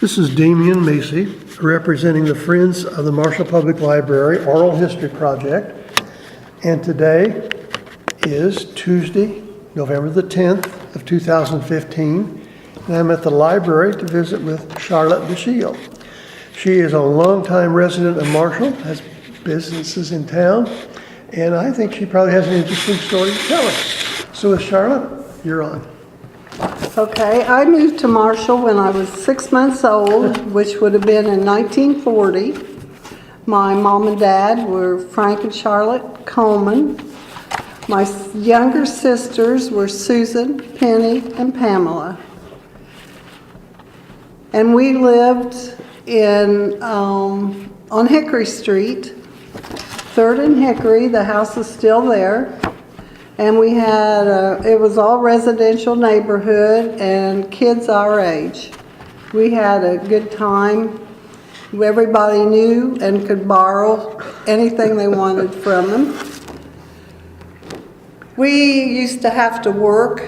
This is Damian Macy, representing the Friends of the Marshall Public Library Oral History Project. And today is Tuesday, November the 10th of 2015. And I'm at the library to visit with Charlotte Dashiell. She is a longtime resident of Marshall, has businesses in town, and I think she probably has an interesting story to tell us. So with Charlotte, you're on. Okay, I moved to Marshall when I was 6 months old, which would have been in 1940. My mom and dad were Frank and Charlotte Coleman. My younger sisters were Susan, Penny, and Pamela. And we lived on Hickory Street, 3rd and Hickory. The house is still there. And we had, it was all residential neighborhood and kids our age. We had a good time. Everybody knew and could borrow anything they wanted from them. We used to have to work,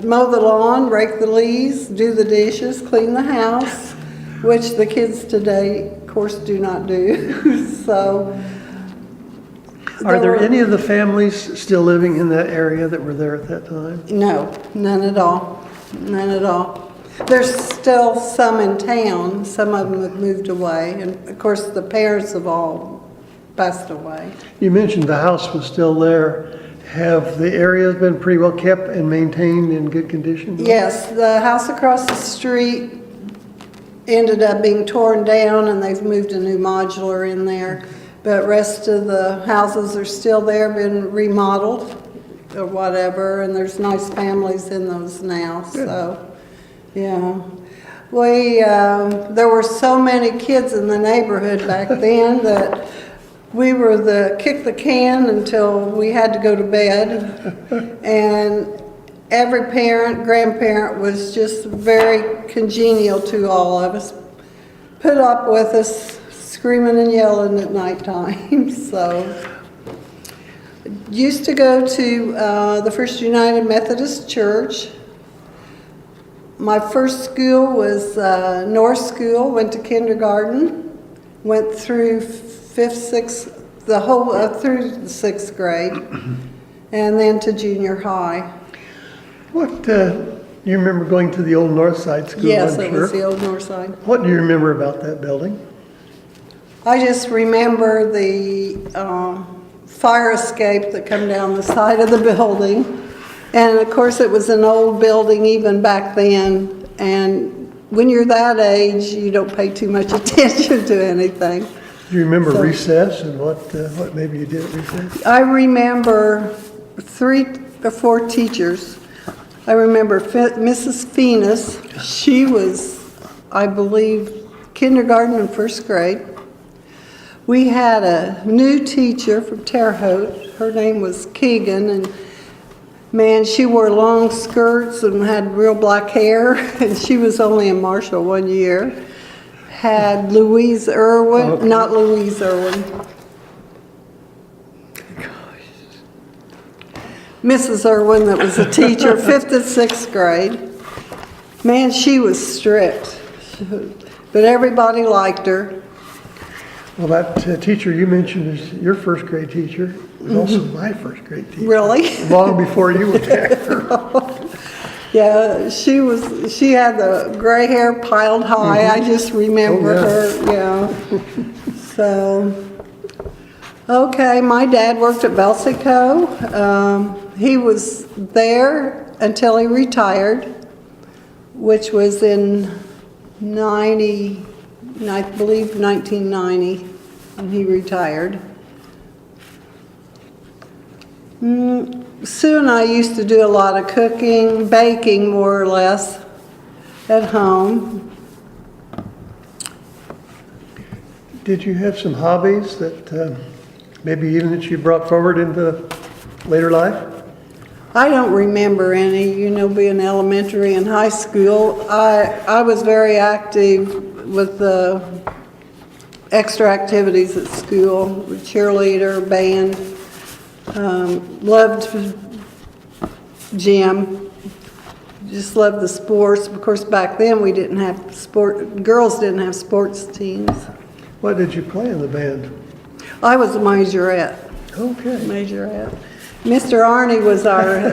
mow the lawn, rake the leaves, do the dishes, clean the house, which the kids today, of course, do not do. So. Are there any of the families still living in that area that were there at that time? No, none at all. None at all. There's still some in town. Some of them have moved away. And of course, the parents have all passed away. You mentioned the house was still there. Have the areas been pretty well kept and maintained in good condition? Yes, the house across the street ended up being torn down and they've moved a new modular in there. But rest of the houses are still there, been remodeled or whatever, and there's nice families in those now. Good. So, yeah. There were so many kids in the neighborhood back then that we were the kick the can until we had to go to bed. And every parent, grandparent was just very congenial to all of us, put up with us screaming and yelling at nighttime. So, used to go to the First United Methodist Church. My first school was North School. Went to kindergarten, went through through the 6th grade, and then to junior high. What you remember going to the old North Side School? Yes, I'm it sure. was the old North Side. What do you remember about that building? I just remember the fire escape that come down the side of the building. And of course it was an old building even back then. And when you're that age, you don't pay too much attention to anything. Do you remember recess and what maybe you did at recess? I remember 3 or 4 teachers. I remember Mrs. Venus. She was, I believe, kindergarten and 1st grade. We had a new teacher from Terre Haute. Her name was Keegan, and man, she wore long skirts and had real black hair, and she was only in Marshall 1 year. Had Louise Irwin, okay. Not Louise Irwin. Mrs. Irwin, that was a teacher, 5th and 6th grade. Man, she was strict, but everybody liked her. Well, that teacher you mentioned is your 1st grade teacher. Was also my 1st grade teacher. Really? Long before you were there. Yeah, she had the gray hair piled high. I just remember her, yeah. So, okay, my dad worked at Belsico. He was there until he retired, which was in I believe 1990, when he retired. Sue and I used to do a lot of cooking, baking more or less, at home. Did you have some hobbies that maybe even that you brought forward into later life? I don't remember any, being elementary and high school. I was very active with the extra activities at school, cheerleader, band, loved gym, just loved the sports. Of course, back then we didn't have girls didn't have sports teams. What did you play in the band? I was a majorette. Okay. Majorette. Mr. Arnie was our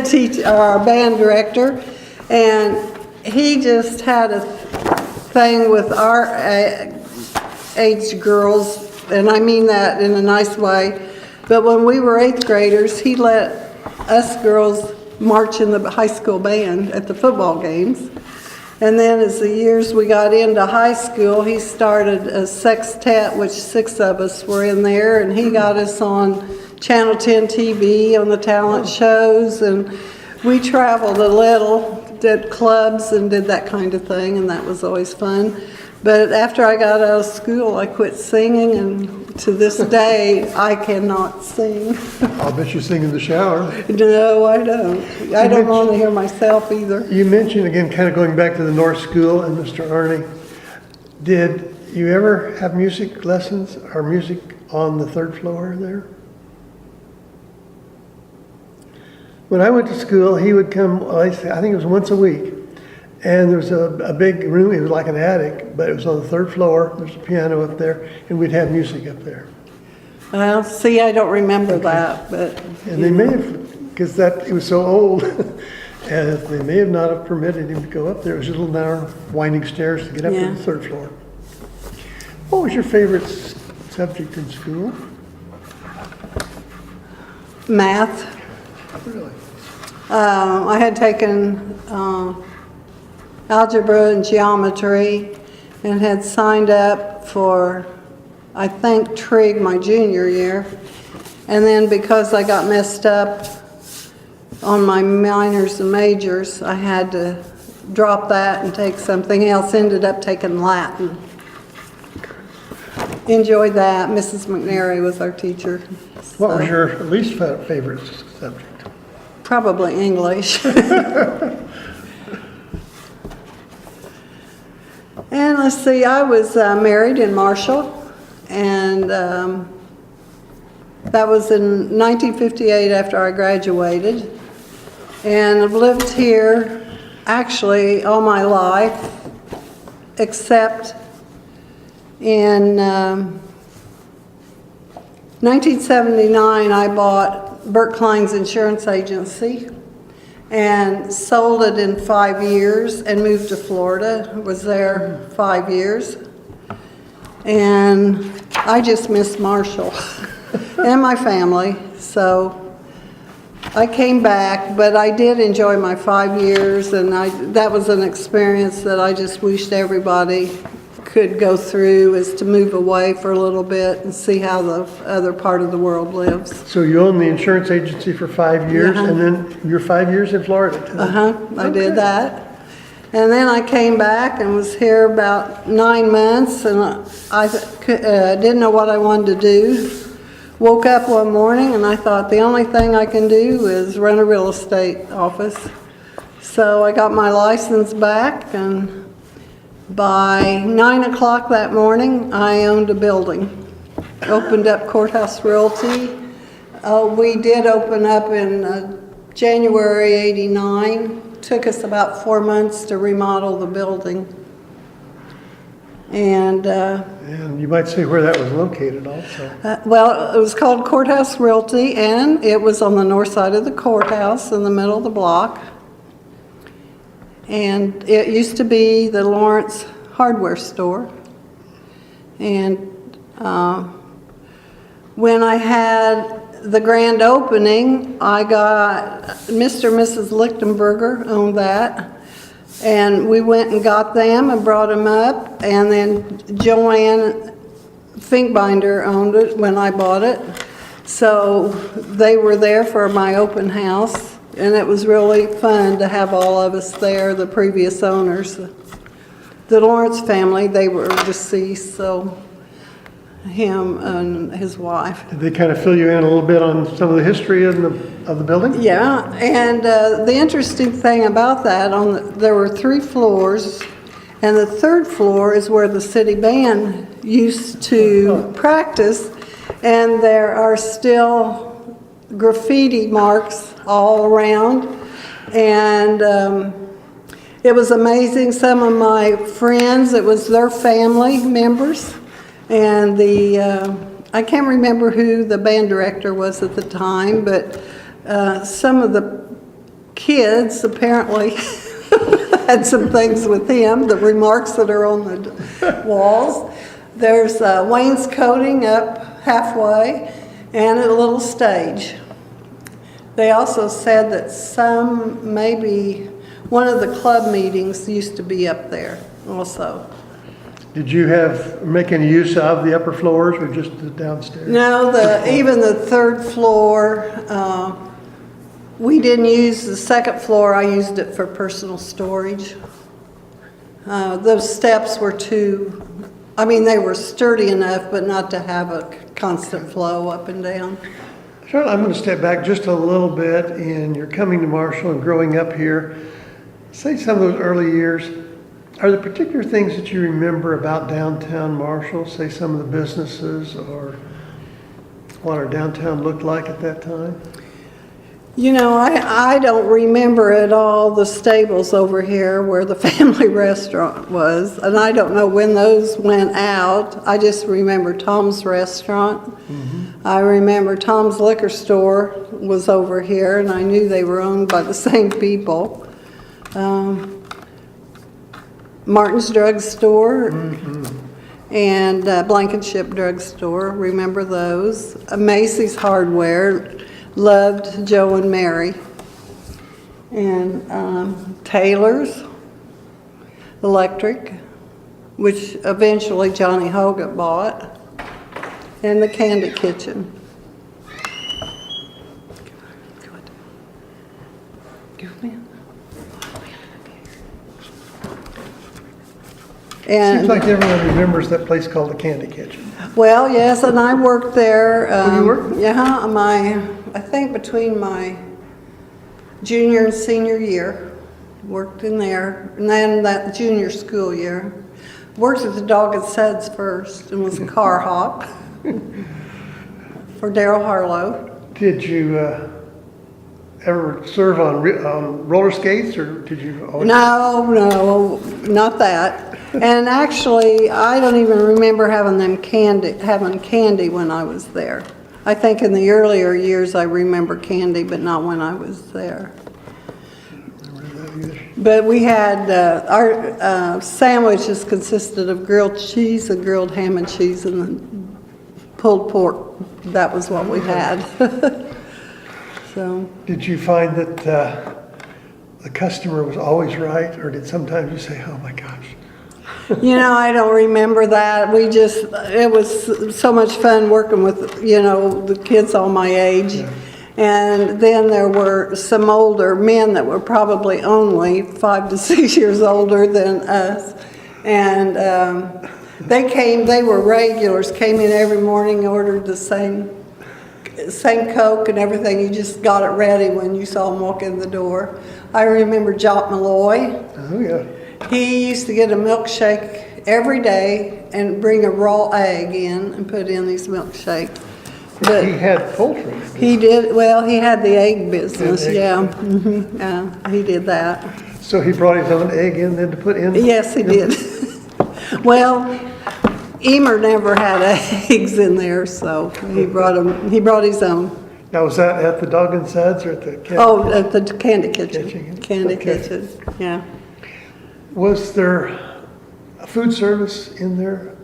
teacher, our band director, and he just had a thing with our age girls, and I mean that in a nice way. But when we were 8th graders, he let us girls march in the high school band at the football games. And then as the years we got into high school, he started a sextet, which 6 of us were in there, and he got us on Channel 10 TV on the talent shows, and we traveled a little, did clubs and did that kind of thing, and that was always fun. But after I got out of school, I quit singing, and to this day, I cannot sing. I'll bet you sing in the shower. No, I don't. I don't want to hear myself either. You mentioned, again, kind of going back to the North School and Mr. Arnie, did you ever have music lessons or music on the 3rd floor there? When I went to school, he would come, well, I think it was once a week, and there was a big room. It was like an attic, but it was on the 3rd floor. There's a piano up there, and we'd have music up there. Well, see, I don't remember that, but... And they may have, because it was so old, and they may have not have permitted him to go up there. It was just little narrow winding stairs to get up to the 3rd floor. What was your favorite subject in school? Math. Really? I had taken algebra and geometry and had signed up for, I think, trig my junior year. And then because I got messed up on my minors and majors, I had to drop that and take something else. Ended up taking Latin. Enjoyed that. Mrs. McNary was our teacher. What was your least favorite subject? Probably English. And let's see, I was married in Marshall, and that was in 1958 after I graduated. And I've lived here actually all my life, except in 1979 I bought Burt Klein's insurance agency and sold it in 5 years and moved to Florida. Was there 5 years. And I just miss Marshall and my family. So I came back, but I did enjoy my 5 years, and that was an experience that I just wished everybody could go through, is to move away for a little bit and see how the other part of the world lives. So you owned the insurance agency for 5 years, and then you're 5 years in Florida too? I did that. And then I came back and was here about 9 months, and I didn't know what I wanted to do. Woke up one morning and I thought the only thing I can do is run a real estate office. So I got my license back, and by 9 o'clock that morning, I owned a building. Opened up Courthouse Realty. We did open up in January '89. Took us about 4 months to remodel the building. And you might say where that was located also. well, it was called Courthouse Realty, and it was on the north side of the courthouse in the middle of the block. And it used to be the Lawrence hardware store. And when I had the grand opening, I got Mr. and Mrs. Lichtenberger owned that. And we went and got them and brought them up. And then Joanne Finkbinder owned it when I bought it. So they were there for my open house. And it was really fun to have all of us there, the previous owners. The Lawrence family, they were deceased, so him and his wife. Did they kind of fill you in a little bit on some of the history of the building? Yeah, and the interesting thing about that, there were 3 floors, and the 3rd floor is where the city band used to practice, and there are still graffiti marks all around. And it was amazing. Some of my friends, it was their family members. And I can't remember who the band director was at the time, but some of the kids apparently had some things with him, the remarks that are on the walls. There's wainscoting up halfway and a little stage. They also said that maybe one of the club meetings used to be up there also. Did you make any use of the upper floors or just the downstairs? No, even the third floor, we didn't use the second floor. I used it for personal storage. Those steps were they were sturdy enough, but not to have a constant flow up and down. Charlotte, I'm going to step back just a little bit, and you're coming to Marshall and growing up here. Say some of those early years. Are there particular things that you remember about downtown Marshall? Say some of the businesses or what our downtown looked like at that time? You know, I don't remember at all the stables over here where the family restaurant was, and I don't know when those went out. I just remember Tom's Restaurant. Mm-hmm. I remember Tom's Liquor Store was over here, and I knew they were owned by the same people. Martin's Drug Store. Mm-hmm. And Blankenship Drug Store, remember those. Macy's Hardware. Loved Joe and Mary. And Taylor's Electric, which eventually Johnny Hogan bought. And the Candy Kitchen. Seems like everyone remembers that place called the Candy Kitchen. Well, yes, and I worked there. You worked? Yeah, I think between my junior and senior year, worked in there, and then that junior school year. Worked at the Dog and Suds first, and was a car hop for Daryl Harlow. Did you ever serve on roller skates, or did you always? No, not that. And actually, I don't even remember having candy when I was there. I think in the earlier years I remember candy, but not when I was there. But we had, our sandwiches consisted of grilled cheese and grilled ham and cheese and pulled pork. That was what we had. So. Did you find that the customer was always right, or did sometimes you say, oh my gosh? You know, I don't remember that. It was so much fun working with, the kids all my age. Yeah. And then there were some older men that were probably only 5 to 6 years older than us. And they were regulars, came in every morning, ordered the same Coke and everything. You just got it ready when you saw them walk in the door. I remember Jock Malloy. Oh, yeah. He used to get a milkshake every day and bring a raw egg in and put in his milkshake. But he had poultry. He did. Well, he had the egg business. Yeah, mm-hmm. He did that. So he brought his own egg in then to put in? Yes, he did. Well, Emer never had eggs in there, so he brought his own. Now, was that at the Dog and Suds or at the Candy? Oh, at the Candy Kitchen. Candy Kitchen, yeah. Was there a food service in there?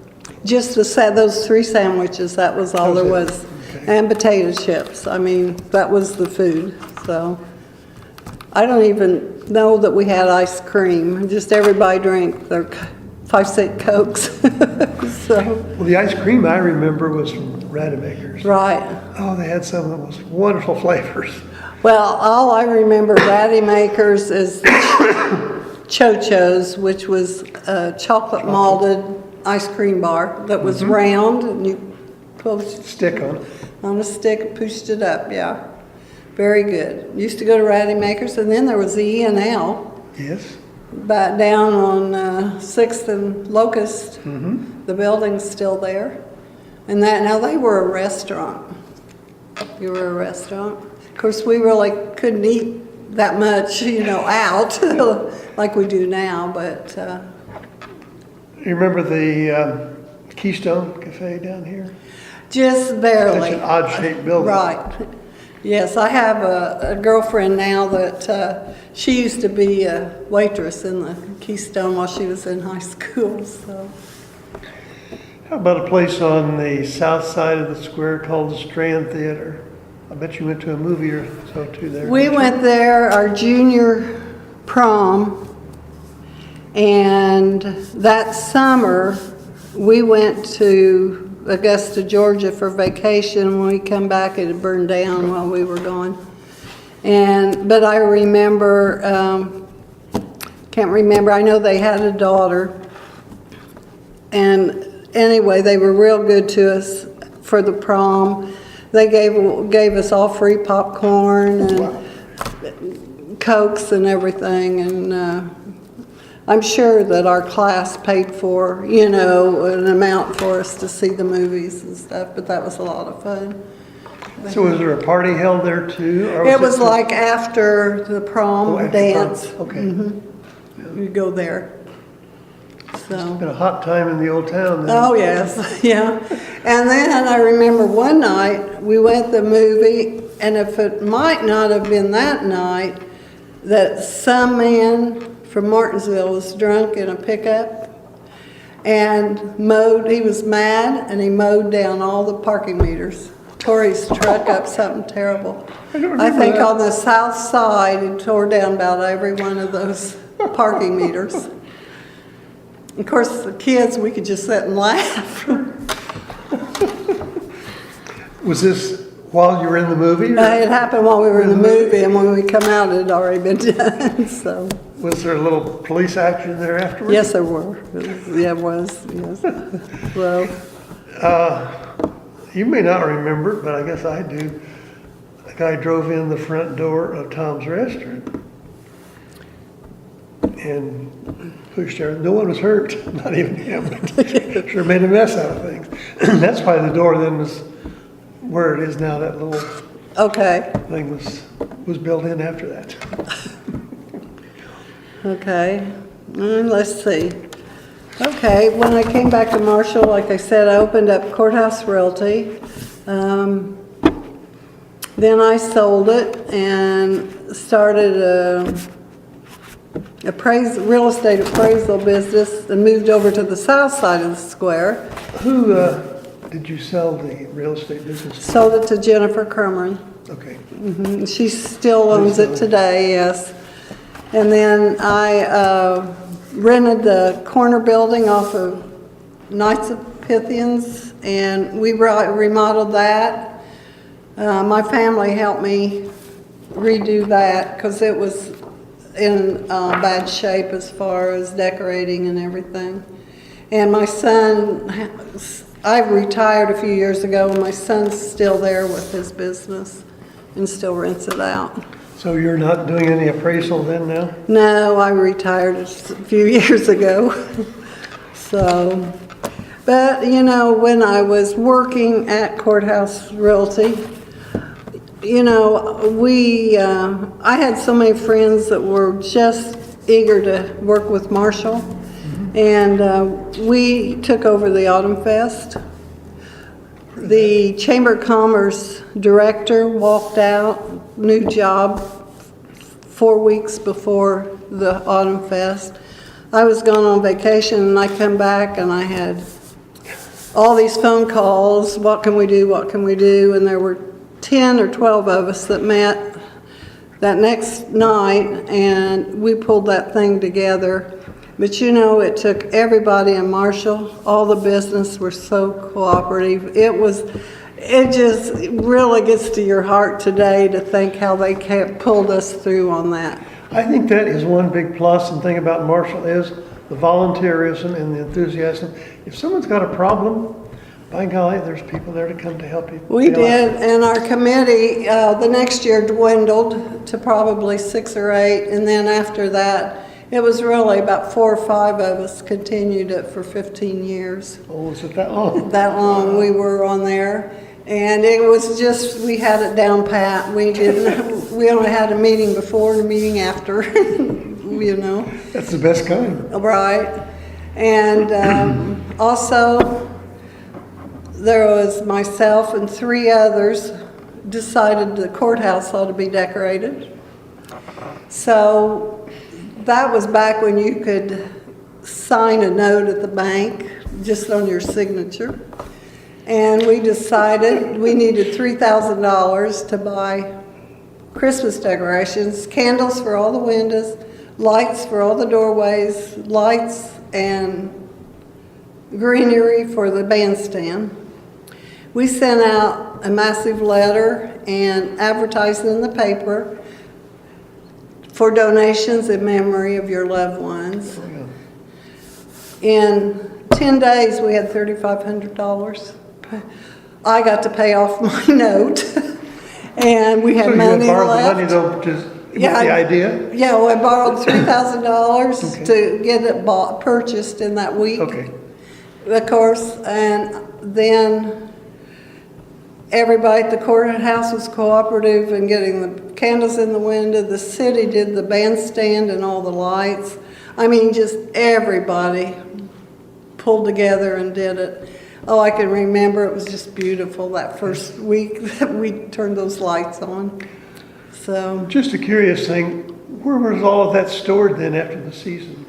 Just those 3 sandwiches, that was all there was. Okay. And potato chips. I mean, that was the food. So I don't even know that we had ice cream. Just everybody drank their 5-cent Cokes. Well, the ice cream I remember was from Rademacher's. Right. Oh, they had some of the most wonderful flavors. Well, all I remember Rademacher's is Cho-Cho's, which was a chocolate malted ice cream bar that was round, and you stick on a stick, pushed it up. Yeah, very good. Used to go to Rademacher's, and then there was the E&L. Yes. But down on 6th and Locust, the building's still there, and now they were a restaurant. You were a restaurant. Of course, we really couldn't eat that much, out like we do now, but You remember the Keystone Cafe down here? just barely. Such an odd-shaped building. Right. Yes, I have a girlfriend now that she used to be a waitress in the Keystone while she was in high school, so. How about a place on the south side of the square called the Strand Theater? I bet you went to a movie or so too there. We went there our junior prom, and that summer we went to Augusta, Georgia for vacation. When we come back, it had burned down while we were gone. But I remember, can't remember, I know they had a daughter, and anyway, they were real good to us for the prom. They gave us all free popcorn and Cokes and everything, and I'm sure that our class paid for, an amount for us to see the movies and stuff, but that was a lot of fun. So was there a party held there too? Or It was like after the prom after dance. prom. Okay. You go there. So. It's been a hot time in the old town then. Oh, yes, yeah. And then I remember one night, we went to the movie, and if it might not have been that night, that some man from Martinsville was drunk in a pickup and he was mad, and he mowed down all the parking meters. Tore his truck up, something terrible. I think on the south side, he tore down about every one of those parking meters. Of course, the kids, we could just sit and laugh. Was this while you were in the movie? Or It happened while we were in the movie, and when we come out, it had already been done, so. was there a little police action there afterwards? Yes, there were. Yeah, it was, yes. So, You may not remember, but I guess I do. A guy drove in the front door of Tom's Restaurant and pushed her. No one was hurt, not even him. But sure made a mess out of things. That's why the door then was where it is now. That little okay, thing was built in after that. okay. Let's see. Okay, when I came back to Marshall, like I said, I opened up Courthouse Realty. Then I sold it and started a real estate appraisal business and moved over to the south side of the square. Who did you sell the real estate business to? Sold it to Jennifer Kerman. Okay. She still owns it today, yes. And then I rented the corner building off of Knights of Pythians, and we remodeled that. My family helped me redo that because it was in bad shape as far as decorating and everything. And my son, I retired a few years ago, and my son's still there with his business and still rents it out. So you're not doing any appraisal then now? No, I retired a few years ago. So, but when I was working at Courthouse Realty, I had so many friends that were just eager to work with Marshall, and we took over the Autumn Fest. The Chamber of Commerce director walked out, new job, 4 weeks before the Autumn Fest. I was gone on vacation, and I come back and I had all these phone calls, what can we do, what can we do? And there were 10 or 12 of us that met that next night, and we pulled that thing together. But it took everybody in Marshall. All the business were so cooperative. It just really gets to your heart today to think how they pulled us through on that. I think that is one big plus and thing about Marshall is the volunteerism and the enthusiasm. If someone's got a problem, by golly, there's people there to come to help you. We did, and our committee the next year dwindled to probably 6 or 8, and then after that, it was really about 4 or 5 of us continued it for 15 years. Oh, was it that long? That long we were on there, and it was just, we had it down pat. We didn't, we only had a meeting before and a meeting after, you know. That's the best kind. Right. And also, there was myself and 3 others decided the courthouse ought to be decorated. So that was back when you could sign a note at the bank just on your signature. And we decided we needed $3,000 to buy Christmas decorations, candles for all the windows, lights for all the doorways, lights and greenery for the bandstand. We sent out a massive letter and advertised in the paper for donations in memory of your loved ones. In 10 days, we had $3,500. I got to pay off my note, and we had money left. So you had borrowed the money though, just with the idea? Yeah, well, I borrowed $3,000 to get it purchased in that week. Okay. Of course, and then everybody at the courthouse was cooperative in getting the candles in the window. The city did the bandstand and all the lights. I mean, just everybody pulled together and did it. Oh, I can remember it was just beautiful that first week that we turned those lights on. So, just a curious thing, where was all of that stored then after the season?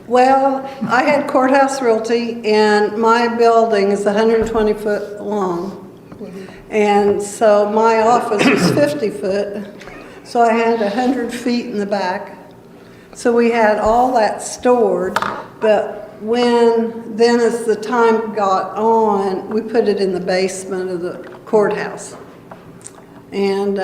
Well, I had Courthouse Realty, and my building is 120 foot long. And so my office was 50 foot, so I had 100 feet in the back. So we had all that stored, but then as the time got on, we put it in the basement of the courthouse. And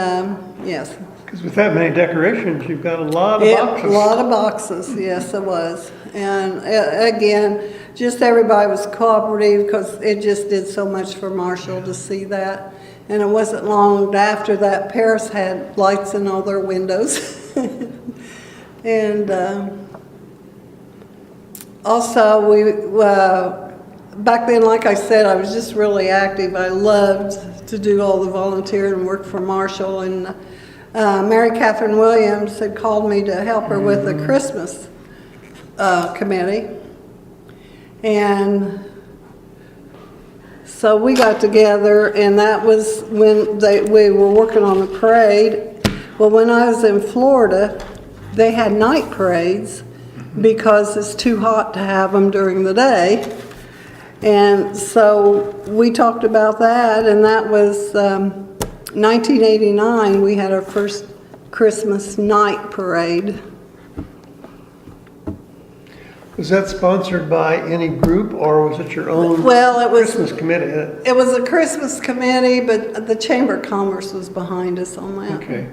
yes. Because with that many decorations, you've got a lot of boxes. A lot of boxes, yes, it was. And again, just everybody was cooperative because it just did so much for Marshall to see that. And it wasn't long after that, Paris had lights in all their windows. And also, back then, like I said, I was just really active. I loved to do all the volunteer and work for Marshall. And Mary Catherine Williams had called me to help her with the Christmas committee. And so we got together, and that was when we were working on the parade. Well, when I was in Florida, they had night parades because it's too hot to have them during the day. And so we talked about that, and that was 1989. We had our first Christmas night parade. Was that sponsored by any group, or was it your own Christmas committee? It was a Christmas committee, but the Chamber of Commerce was behind us on that. Okay.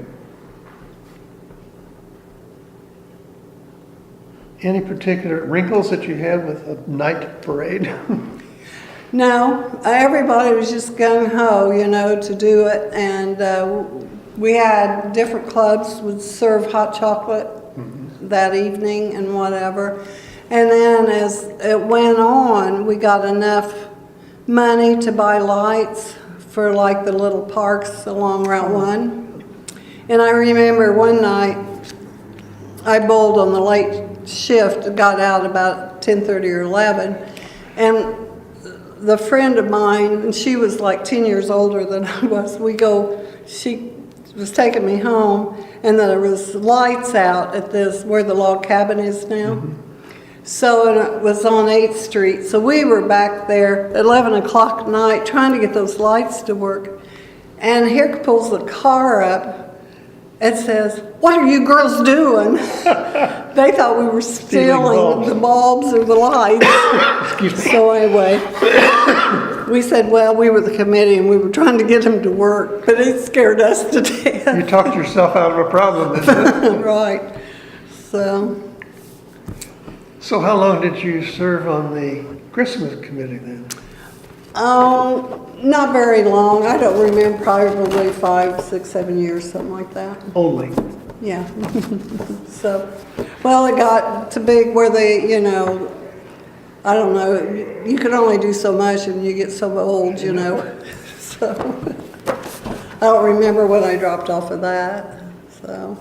Any particular wrinkles that you had with a night parade? No, everybody was just gung-ho, you know, to do it. And we had different clubs would serve hot chocolate that evening and whatever. And then as it went on, we got enough money to buy lights for like the little parks along Route 1. And I remember one night, I bowled on the late shift, got out about 10:30 or 11, and the friend of mine, and she was like 10 years older than I was, she was taking me home, and there was lights out at where the log cabin is now. So it was on 8th Street. So we were back there at 11 o'clock at night trying to get those lights to work. And here pulls the car up and says, "What are you girls doing?" They thought we were stealing the bulbs or the lights. So anyway, we said, well, we were the committee and we were trying to get them to work, but it scared us to death. You talked yourself out of a problem, didn't you? Right. So how long did you serve on the Christmas committee then? Oh, not very long. I don't remember, probably 5, 6, 7 years, something like that. Only? Yeah. So, well, it got too big where they, you know, I don't know, you can only do so much and you get so old, you know. So, I don't remember when I dropped off of that. So,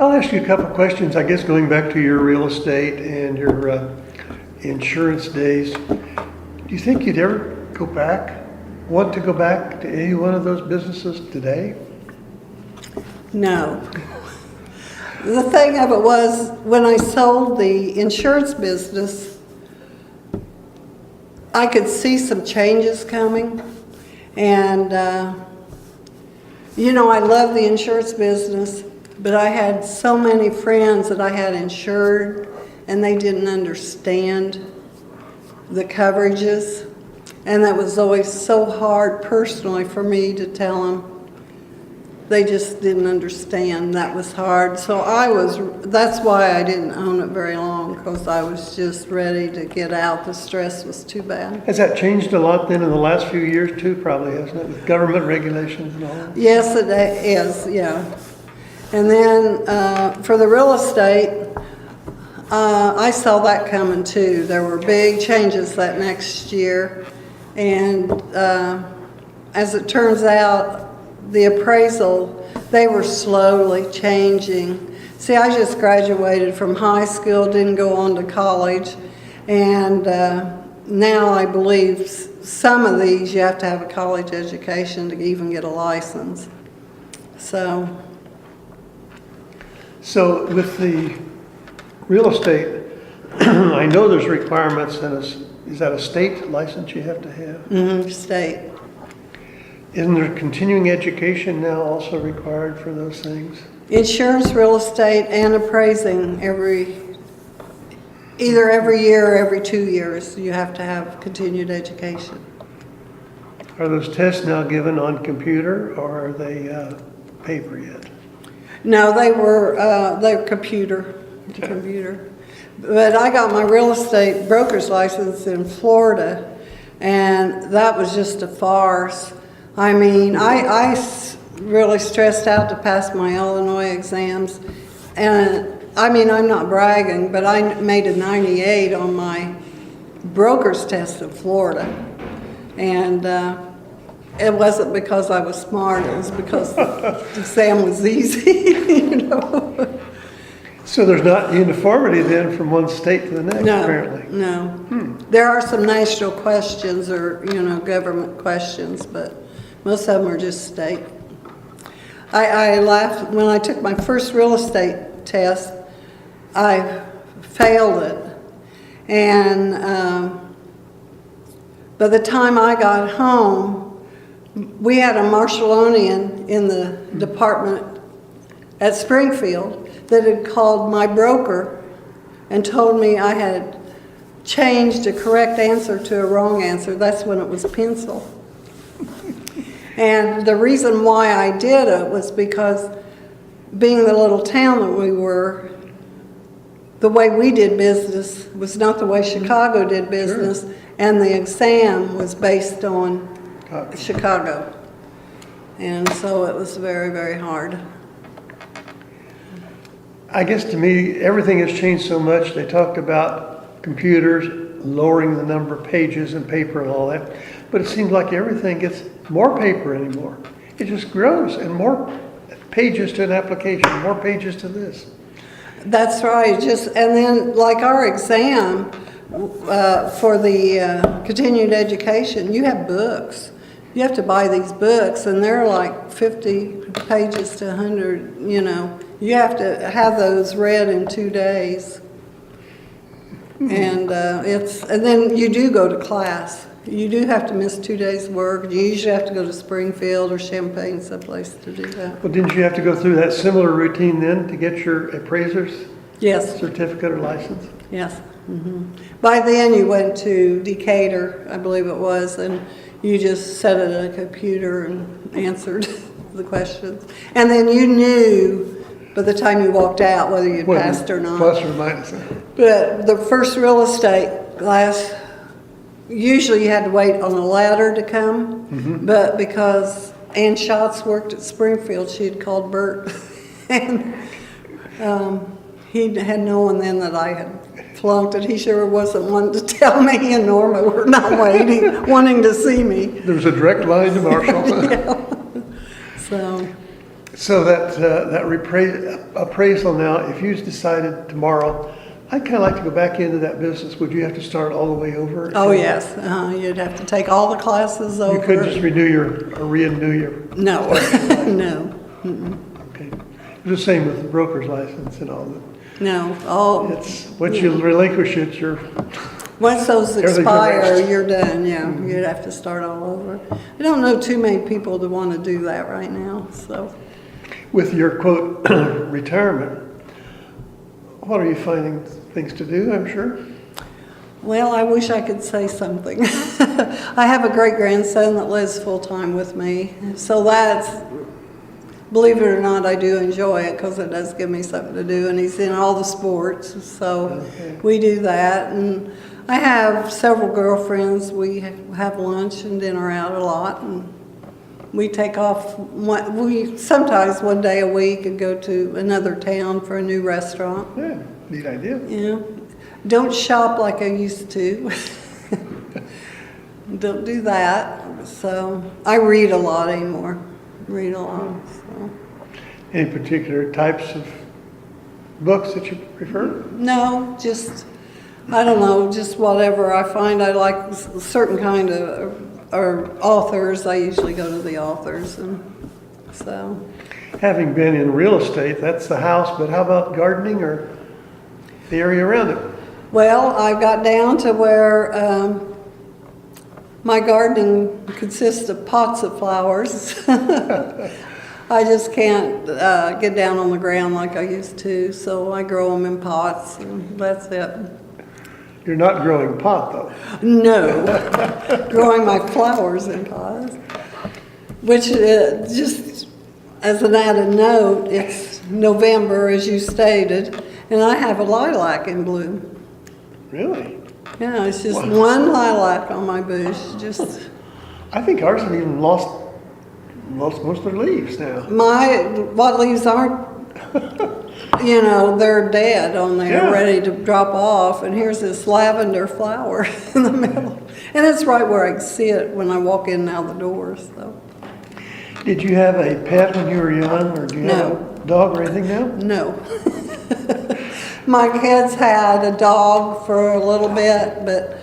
I'll ask you a couple of questions, I guess going back to your real estate and your insurance days. Do you think you'd ever want to go back to any one of those businesses today? no. The thing of it was, when I sold the insurance business, I could see some changes coming. And, you know, I love the insurance business, but I had so many friends that I had insured, and they didn't understand the coverages. And that was always so hard personally for me to tell them. They just didn't understand. That was hard. So that's why I didn't own it very long, because I was just ready to get out. The stress was too bad. Has that changed a lot then in the last few years too, probably, hasn't it, with government regulations and all that? Yes, it is, yeah. And then for the real estate, I saw that coming too. There were big changes that next year. And as it turns out, the appraisal, they were slowly changing. See, I just graduated from high school, didn't go on to college, and now I believe some of these you have to have a college education to even get a license. So with the real estate, I know there's requirements, is that a state license you have to have? State. Isn't there continuing education now also required for those things? Insurance, real estate, and appraising either every year or every 2 years, you have to have continued education. Are those tests now given on computer, or are they paper yet? No, they were computer. But I got my real estate broker's license in Florida, and that was just a farce. I mean, I really stressed out to pass my Illinois exams, and I mean, I'm not bragging, but I made a 98 on my broker's test in Florida, and it wasn't because I was smart, it was because the exam was easy, you know. So there's not uniformity then from one state to the next, apparently? No. There are some national questions or, you know, government questions, but most of them are just state. I laughed when I took my first real estate test. I failed it, and by the time I got home, we had a Marshallonian in the department at Springfield that had called my broker and told me I had changed a correct answer to a wrong answer. That's when it was pencil. And the reason why I did it was because, being the little town that we were, the way we did business was not the way Chicago did business, Sure. And the exam was based on Chicago. And so it was very, very hard. I guess to me, everything has changed so much. They talked about computers lowering the number of pages and paper and all that, but it seems like everything gets more paper anymore. It just grows, and more pages to an application, more pages to this. That's right. And then like our exam for the continued education, you have books. You have to buy these books, and they're like 50 pages to 100, you know. You have to have those read in 2 days. And and then you do go to class. You do have to miss 2 days' work. You usually have to go to Springfield or Champaign, someplace to do that. Well, didn't you have to go through that similar routine then to get your appraiser's Yes. certificate or license? Yes. By then you went to Decatur, I believe it was, and you just sat at a computer and answered the questions. And then you knew by the time you walked out whether you passed or not. Plus or minus. But the first real estate class, usually you had to wait on a ladder to come, but because Ann Schatz worked at Springfield, she had called Bert, and he had known then that I had flunked it. He sure wasn't wanting to tell me, and Norma were not waiting, wanting to see me. There was a direct line to Marshall. Yeah. So. So that appraisal now, if you decided tomorrow, I'd kind of like to go back into that business, would you have to start all the way over? Oh, yes, you'd have to take all the classes over. You couldn't just renew your. No, no, Okay. It's the same with the broker's license and all that. no, all, It's, once you relinquish it, you're, once those Everything's expire, erased. you're done, yeah, you'd have to start all over. I don't know too many people that want to do that right now, so. with your quote, retirement, what are you finding things to do, I'm sure? Well, I wish I could say something. I have a great-grandson that lives full-time with me, so that's, believe it or not, I do enjoy it because it does give me something to do, and he's in all the sports, so Okay. we do that. And I have several girlfriends. We have lunch and dinner out a lot, and we take off, we sometimes one day a week and go to another town for a new restaurant. Yeah, neat idea. Yeah, don't shop like I used to. Don't do that. So I read a lot anymore. Read a lot. So. Any particular types of books that you prefer? No, just I don't know, just whatever I find I like. Certain kind of or authors. I usually go to the authors, and so. Having been in real estate, that's the house, but how about gardening or the area around it? Well, I got down to where my gardening consists of pots of flowers. I just can't get down on the ground like I used to, so I grow them in pots, and that's it. You're not growing pot, though. No, growing my flowers in pots, which just as an added note, it's November, as you stated, and I have a lilac in bloom. Really? Yeah, it's just Wow. one lilac on my bush. Just I think ours have even lost most of their leaves now. what leaves aren't, they're dead on there, Yeah. ready to drop off. And here's this lavender flower in the middle, and it's right where I can see it when I walk in and out the door. So Did you have a pet when you were young, or do you have a dog or anything now? no. My kids had a dog for a little bit, but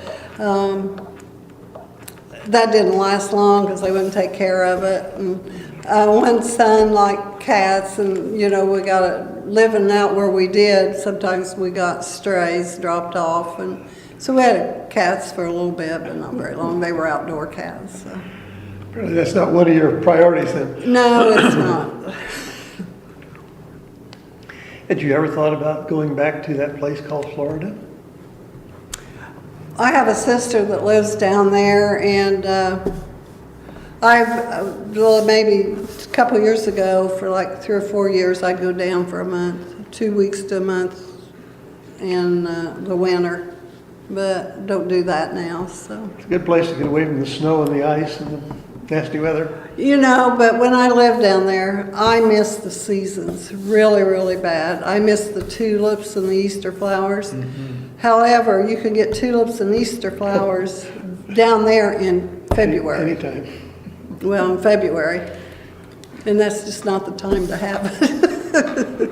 that didn't last long because they wouldn't take care of it. And one son liked cats, and we got it living out where we did. Sometimes we got strays dropped off, and so we had cats for a little bit, but not very long. They were outdoor cats. So. Really, that's not one of your priorities then. No, it's not. Had you ever thought about going back to that place called Florida? I have a sister that lives down there, and maybe a couple of years ago, for like 3 or 4 years, I'd go down for a month, 2 weeks to a month in the winter, but don't do that now. So It's a good place to get away from the snow and the ice and the nasty weather. but when I lived down there, I missed the seasons really, really bad. I missed the tulips and the Easter flowers. However, you can get tulips and Easter flowers down there in February. Anytime. Well, in February, and that's just not the time to have it.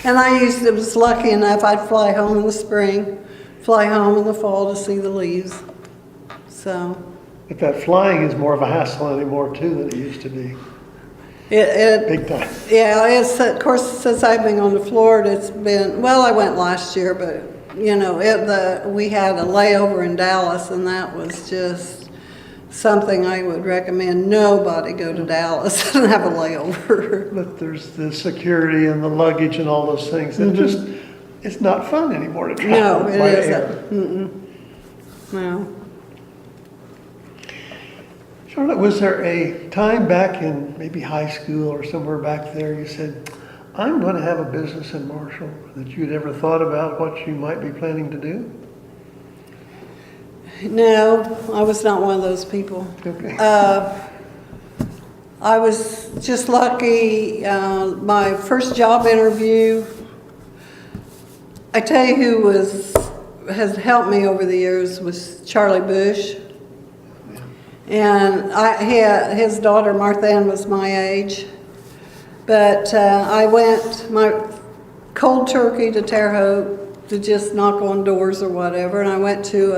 And I was lucky enough, I'd fly home in the spring, fly home in the fall to see the leaves. So But that flying is more of a hassle anymore too than it used to be. it Big time. yeah, it's of course since I've been going to Florida, it's been I went last year, but we had a layover in Dallas, and that was just something I would recommend nobody go to Dallas and have a layover. But there's the security and the luggage and all those things. It just, it's not fun anymore to travel No, it by isn't. air. No. Charlotte, was there a time back in maybe high school or somewhere back there you said, I'm going to have a business in Marshall, that you'd ever thought about what you might be planning to do? No, I was not one of those people. Okay. I was just lucky. My first job interview, I tell you who has helped me over the years was Charlie Bush. And his daughter Martha Ann was my age. But I went my cold turkey to Terre Haute to just knock on doors or whatever, and I went to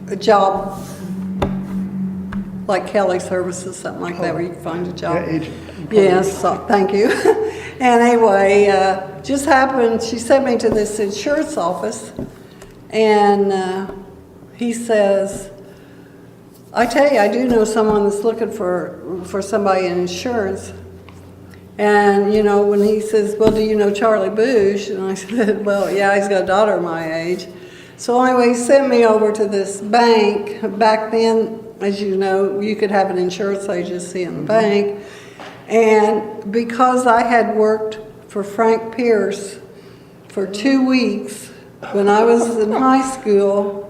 a job like Kelly Services, something like that, where you can find a job. Yeah, agent. Yes, so, thank you. And anyway, just happened, she sent me to this insurance office, and he says, I tell you, I do know someone that's looking for somebody in insurance. And, you know, when he says, well, do you know Charlie Bush? And I said, well, yeah, he's got a daughter my age. So anyway, he sent me over to this bank. Back then, as you know, you could have an insurance agency in the bank. And because I had worked for Frank Pierce for 2 weeks when I was in high school,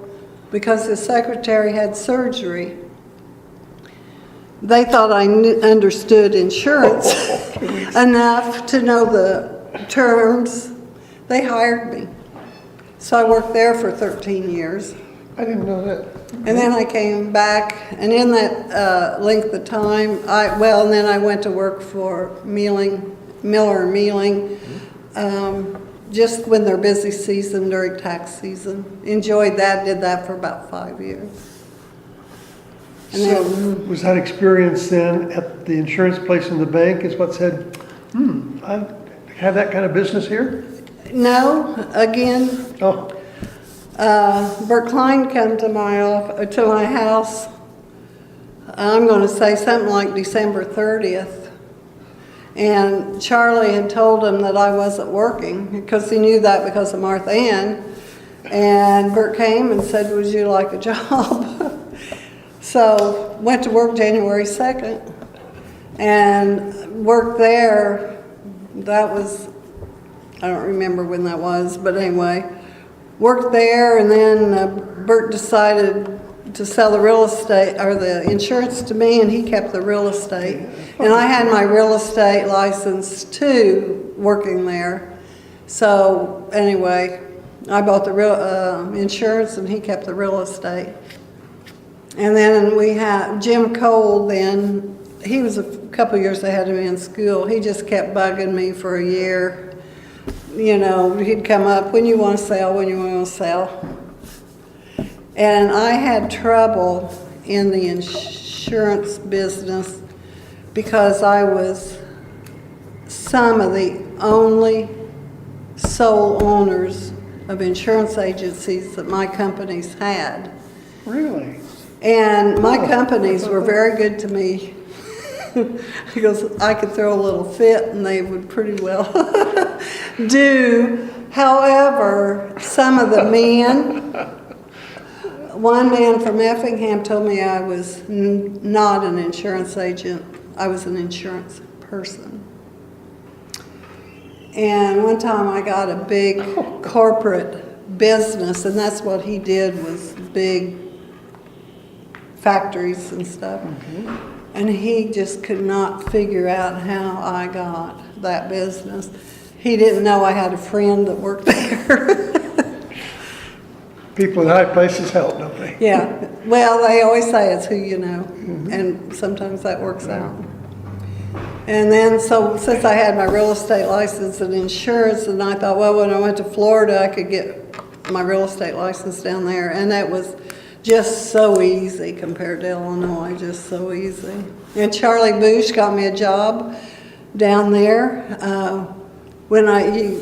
because his secretary had surgery, they thought I understood insurance enough to know the terms. They hired me. So I worked there for 13 years. I didn't know that. And then I came back, and in that length of time, and then I went to work for Miller and Mealing, just when their busy season during tax season. Enjoyed that, did that for about 5 years. And So then, was that experience then at the insurance place in the bank is what said, I have that kind of business here? no, again, Oh, Bert Klein come to my house, I'm going to say something like December 30th. And Charlie had told him that I wasn't working, because he knew that because of Martha Ann. And Bert came and said, would you like a job? So went to work January 2nd and worked there. That was, I don't remember when that was, but anyway, worked there, and then Bert decided to sell the real estate or the insurance to me, and he kept the real estate. And I had my real estate license too, working there. So anyway, I bought the real insurance, and he kept the real estate. And then we had Jim Cole. Then he was a couple years ahead of me in school. He just kept bugging me for a year. You know, he'd come up, when you want to sell, when you want to sell. And I had trouble in the insurance business because I was some of the only sole owners of insurance agencies that my companies had. really? And my companies were very good to me because I could throw a little fit and they would pretty well do. However, some of the men, one man from Effingham told me I was not an insurance agent, I was an insurance person. And one time I got a big corporate business, and that's what he did, was big factories and stuff. And he just could not figure out how I got that business. He didn't know I had a friend that worked there. People in high places help, don't they? Yeah, well, they always say it's who you know, and sometimes that works out. And then, so since I had my real estate license and insurance, and I thought, well, when I went to Florida, I could get my real estate license down there, and that was just so easy compared to Illinois, just so easy. And Charlie Bush got me a job down there. When I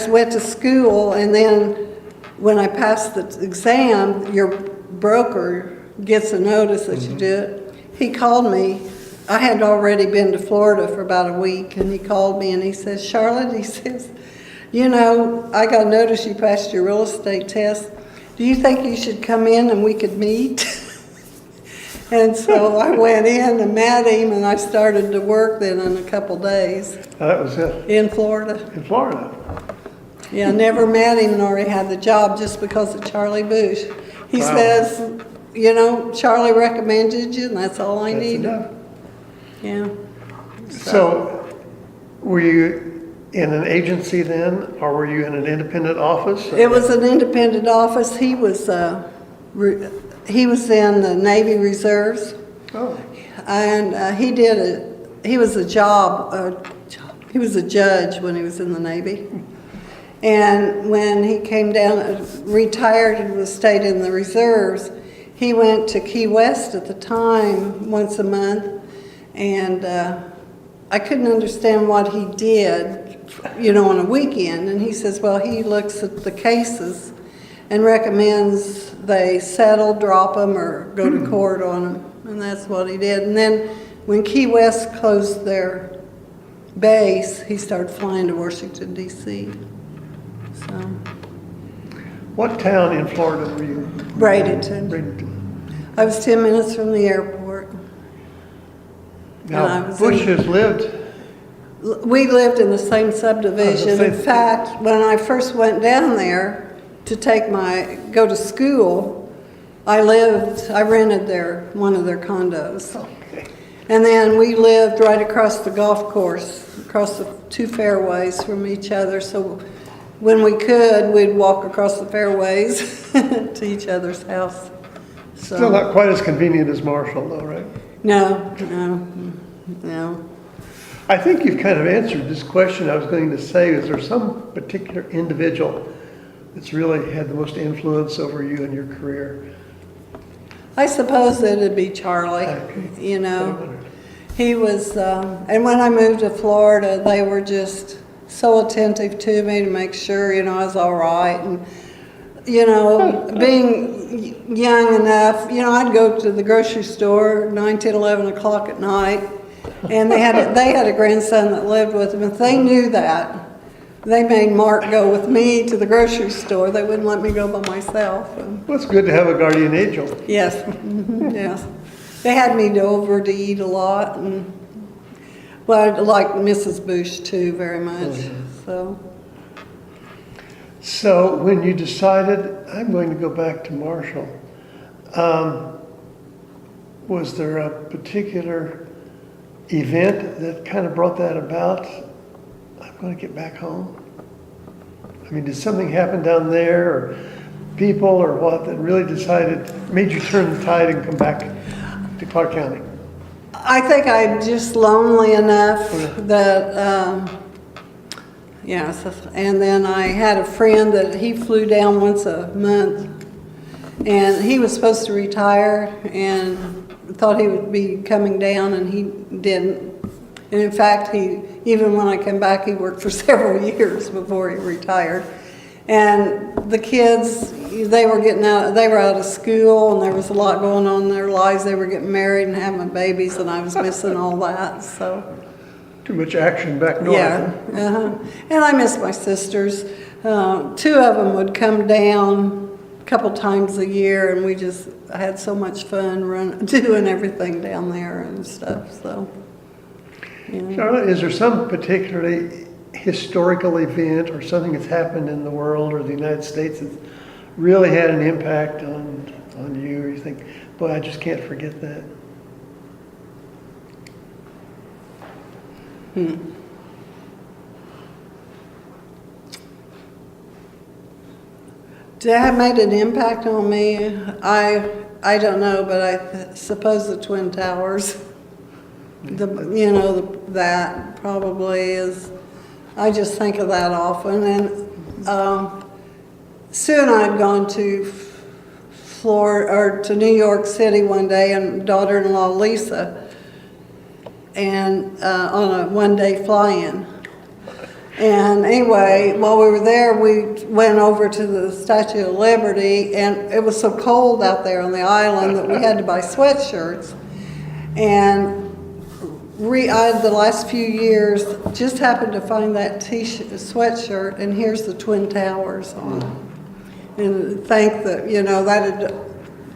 went to school, and then when I passed the exam, your broker gets a notice that you did it. He called me. I had already been to Florida for about a week, and he called me and he says, Charlotte, he says, you know, I got a notice you passed your real estate test. Do you think you should come in and we could meet? And so I went in and met him, and I started to work then in a couple days. That was it. In Florida. In Florida. Yeah, I never met him and already had the job just because of Charlie Bush. He Wow. says, you know, Charlie recommended you, and that's all I That's needed. enough. Yeah. So, were you in an agency then, or were you in an independent office? It was an independent office. He was in the Navy Reserves. Oh, and he was he was a judge when he was in the Navy. And when he came down, retired and stayed in the reserves, he went to Key West at the time once a month, and I couldn't understand what he did, on a weekend. And he says, well, he looks at the cases and recommends they settle, drop them, or go to court on them. And that's what he did. And then when Key West closed their base, he started flying to Washington, D.C. So, What town in Florida were you? Bradenton. Bradenton. I was 10 minutes from the airport. Now, Bush has lived. We lived in the same subdivision. In fact, when I first went down there to go to school, I rented one of their condos. Okay. And then we lived right across the golf course, across the two fairways from each other. So when we could, we'd walk across the fairways to each other's house. So, Still not quite as convenient as Marshall, though, right? No. I think you've kind of answered this question. I was going to say, is there some particular individual that's really had the most influence over you in your career? I suppose it'd be Charlie, He was, and when I moved to Florida, they were just so attentive to me to make sure, I was all right. And, being young enough, I'd go to the grocery store 9, 10, 11 o'clock at night, and they had a grandson that lived with them. If they knew that, they made Mark go with me to the grocery store. They wouldn't let me go by myself. Well, it's good to have a guardian angel. Yes, yes. They had me over to eat a lot, and I like Mrs. Bush too very much. So when you decided, I'm going to go back to Marshall, was there a particular event that kind of brought that about? I'm going to get back home. I mean, did something happen down there, or people, or what, that really made you turn the tide and come back to Clark County? I think I'm just lonely enough that, and then I had a friend that he flew down once a month, and he was supposed to retire and thought he would be coming down, and he didn't. And in fact, even when I came back, he worked for several years before he retired. And the kids, they were out of school, and there was a lot going on in their lives. They were getting married and having babies, and I was missing all that, so. Too much action back north. Yeah, and I miss my sisters. 2 of them would come down a couple times a year, and we just had so much fun doing everything down there and stuff, so. Charlotte, is there some particularly historical event or something that's happened in the world or the United States that's really had an impact on you, or you think, boy, I just can't forget that? Did that made an impact on me? I don't know, but I suppose the Twin Towers. That probably is. I just think of that often. And Sue and I had gone to Florida or to New York City one day, and daughter-in-law Lisa, and on a one-day fly-in. And anyway, while we were there, we went over to the Statue of Liberty, and it was so cold out there on the island that we had to buy sweatshirts. And the last few years, just happened to find that sweatshirt, and here's the Twin Towers on it. And think that, that had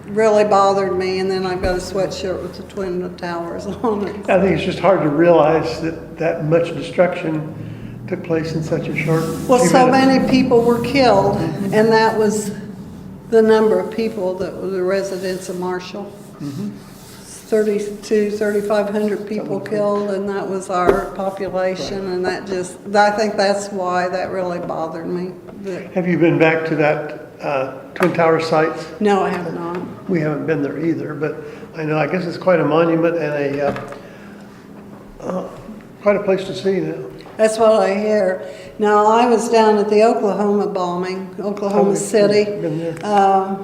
really bothered me, and then I've got a sweatshirt with the Twin Towers on it. I think it's just hard to realize that much destruction took place in such a short Well, few so minutes. many people were killed, and that was the number of people that were the residents of Marshall. 3,500 people killed, and that was our population, and I think that's why that really bothered me. Have you been back to that Twin Tower sites? No, I have not. We haven't been there either, but I know, I guess it's quite a monument and quite a place to see now. That's what I hear. Now, I was down at the Oklahoma bombing, Oklahoma City. Been there.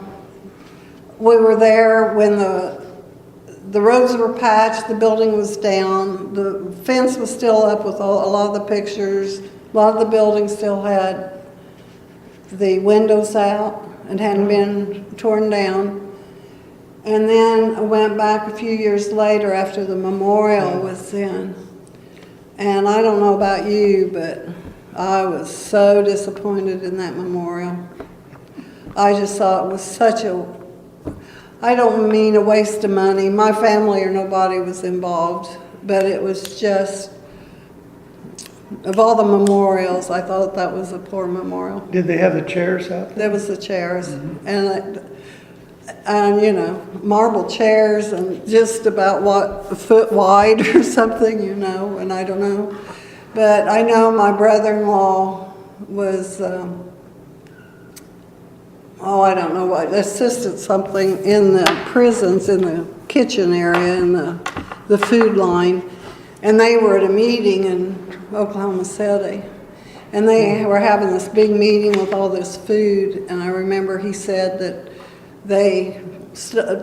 We were there when the roads were patched, the building was down, the fence was still up with a lot of the pictures. A lot of the buildings still had the windows out and hadn't been torn down. And then I went back a few years later after the memorial was in. And I don't know about you, but I was so disappointed in that memorial. I just thought it was such a, I don't mean a waste of money. My family or nobody was involved, but it was just, of all the memorials, I thought that was a poor memorial. Did they have the chairs out there? There was the chairs, and you know, marble chairs and just about what, a foot wide or something, you know, and I don't know. But I know my brother-in-law was, I don't know what, assisted something in the prisons, in the kitchen area, in the food line. And they were at a meeting in Oklahoma City. And they were having this big meeting with all this food. And I remember he said that they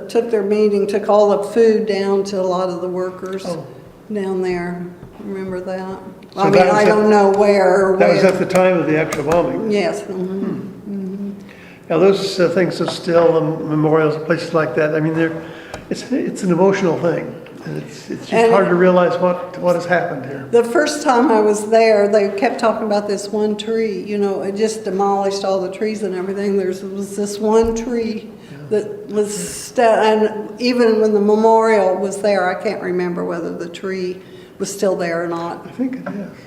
took their meeting, took all the food down to a lot of the workers down there. Remember that? So I mean, I don't know where or That when. was at the time of the actual bombing? Yes. Now, those things are still, memorials, places like that, I mean, it's an emotional thing. And it's just hard to realize what has happened here. The first time I was there, they kept talking about this one tree. You know, it just demolished all the trees and everything. There was this one tree that was, and even when the memorial was there, I can't remember whether the tree was still there or not. I think it is.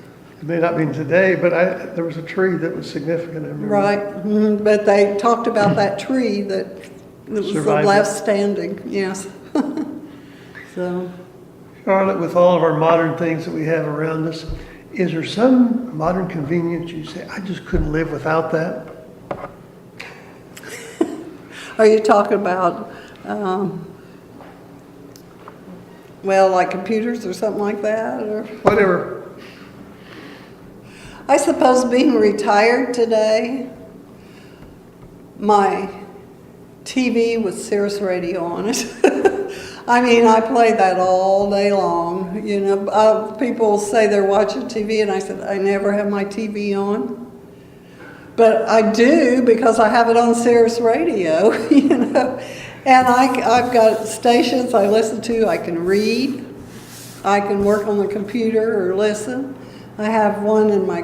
It may not be today, but there was a tree that was significant, I remember. Right, but they talked about that tree that was Survived left it. standing, yes. So, Charlotte, with all of our modern things that we have around us, is there some modern convenience you say, I just couldn't live without that? are you talking about, well, like computers or something like that, or? Whatever. I suppose being retired today, my TV with Sirius radio on it. I mean, I played that all day long. You know, people say they're watching TV, and I said, I never have my TV on. But I do because I have it on Sirius radio, you know. And I've got stations I listen to. I can read. I can work on the computer or listen. I have one in my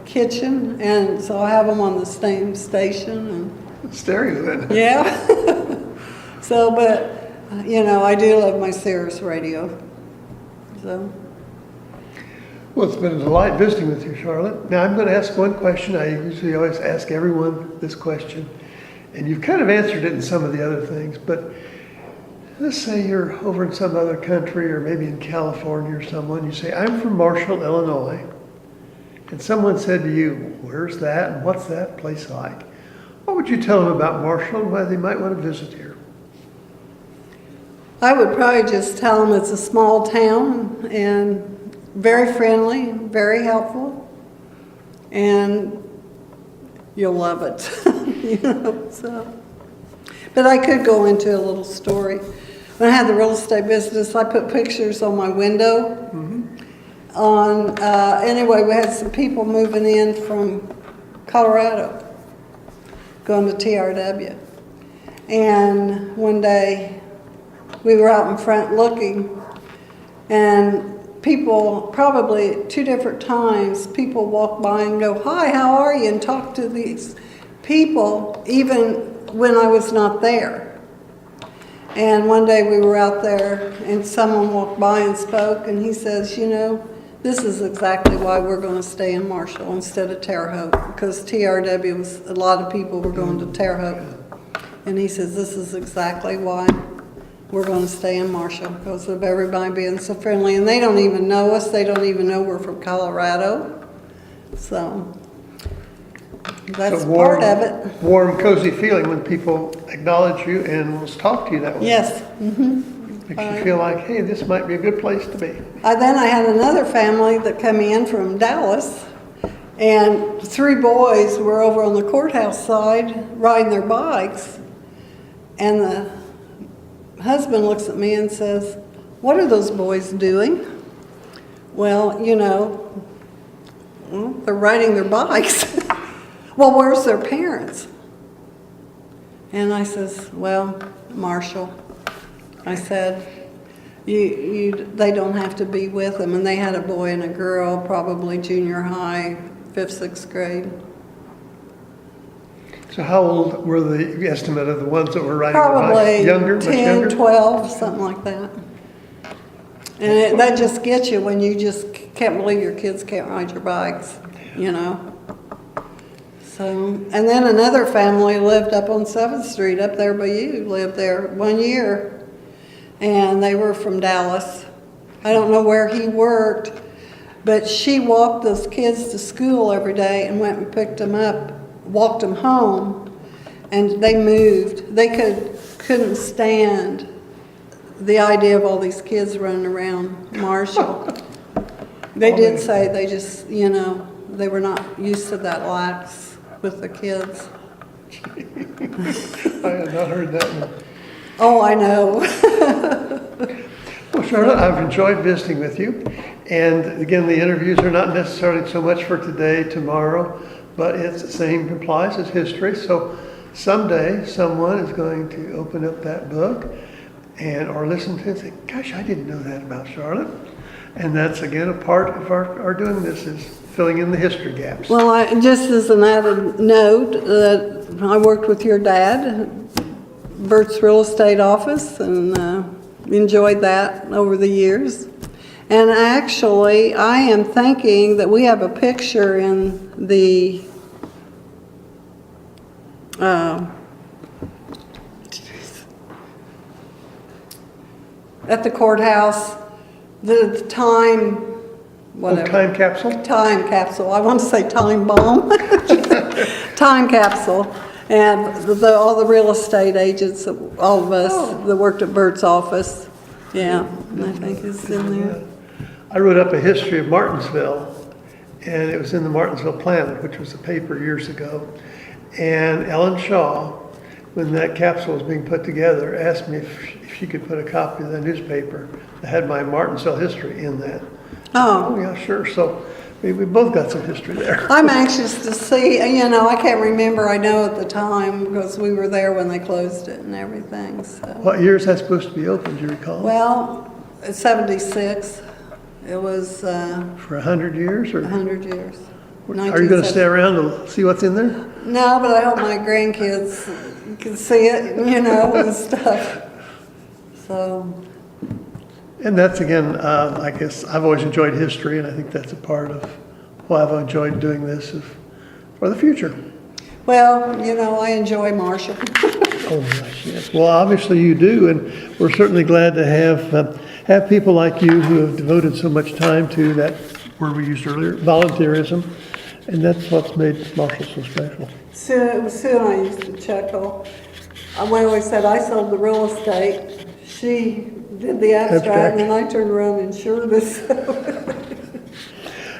kitchen, and so I have them on the same station. And Stereo then. yeah. So, but, you know, I do love my Sirius radio. So. Well, it's been a delight visiting with you, Charlotte. Now, I'm going to ask one question. I usually always ask everyone this question, and you've kind of answered it in some of the other things, but let's say you're over in some other country or maybe in California or someone. You say, I'm from Marshall, Illinois, and someone said to you, where's that and what's that place like? What would you tell them about Marshall and why they might want to visit here? I would probably just tell them it's a small town and very friendly, very helpful, and you'll love it. You know, so. But I could go into a little story. When I had the real estate business, I put pictures on my window. Anyway, we had some people moving in from Colorado, going to TRW. And one day, we were out in front looking, and people, probably 2 different times, people walk by and go, hi, how are you? And talk to these people, even when I was not there. And one day we were out there, and someone walked by and spoke, and he says, you know, this is exactly why we're going to stay in Marshall instead of Terre Haute, because TRW was, a lot of people were going to Terre Haute. And he says, this is exactly why we're going to stay in Marshall, because of everybody being so friendly. And they don't even know us. They don't even know we're from Colorado. So, That's a warm, part of it. warm, cozy feeling when people acknowledge you and will talk to you that way. Yes. Makes you feel like, hey, this might be a good place to be. Then I had another family that come in from Dallas, and 3 boys were over on the courthouse side riding their bikes, and the husband looks at me and says, "What are those boys doing?" Well, they're riding their bikes. Well, where's their parents? And I says, "Well, Marshall," I said, they don't have to be with them. And they had a boy and a girl, probably junior high, 5th, 6th grade. So how old were the estimate of the ones that were riding the Probably bikes? Younger, much 10, younger? 12, something like that. And that just gets you when you just can't believe your kids can't ride your bikes, So, and then another family lived up on 7th Street, up there by you, lived there 1 year. And they were from Dallas. I don't know where he worked, but she walked those kids to school every day and went and picked them up, walked them home, and they moved. They couldn't stand the idea of all these kids running around Marshall. They did say they just, they were not used to that lax with the kids. I had not heard that one. Oh, I know. Well, Charlotte, I've enjoyed visiting with you. And again, the interviews are not necessarily so much for today, tomorrow, but it's the same applies as history. So someday someone is going to open up that book or listen to it and say, gosh, I didn't know that about Charlotte. And that's, again, a part of our doing this is filling in the history gaps. Well, just as an added note, that I worked with your dad, Bert's real estate office, and enjoyed that over the years. And actually, I am thinking that we have a picture in the at the courthouse, the time, whatever. Time capsule? Time capsule. I want to say time bomb. Time capsule. And all the real estate agents, all of us that worked at Bert's office, I think it's in there. I wrote up a history of Martinsville, and it was in the Martinsville Planet, which was a paper years ago. And Ellen Shaw, when that capsule was being put together, asked me if she could put a copy of the newspaper that had my Martinsville history in that. Oh. Yeah, sure. So we both got some history there. I'm anxious to see, I can't remember, I know at the time, because we were there when they closed it and everything, so. What year is that supposed to be open, do you recall? Well, 76, it was For 100 years? Or 100 years. are you going to stay around to see what's in there? No, but I hope my grandkids can see it, and stuff, so. And that's, again, I guess I've always enjoyed history, and I think that's a part of why I've enjoyed doing this for the future. Well, I enjoy Marshall. Oh, gosh, yes. Well, obviously you do, and we're certainly glad to have people like you who have devoted so much time to that word we used earlier, volunteerism, and that's what's made Marshall so special. Sue and I used to chuckle. When we said I sold the real estate, she did the abstract, and then I turned around and insured this.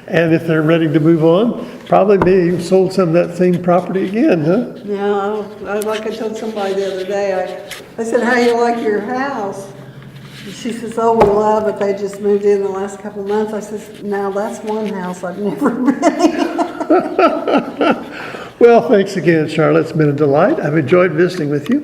And if they're ready to move on, probably maybe sold some of that same property again, huh? Yeah, like I told somebody the other day, I said, how you like your house? And she says, oh, we love it. They just moved in the last couple of months. I says, now that's one house I've never been in. Well, thanks again, Charlotte. It's been a delight. I've enjoyed visiting with you.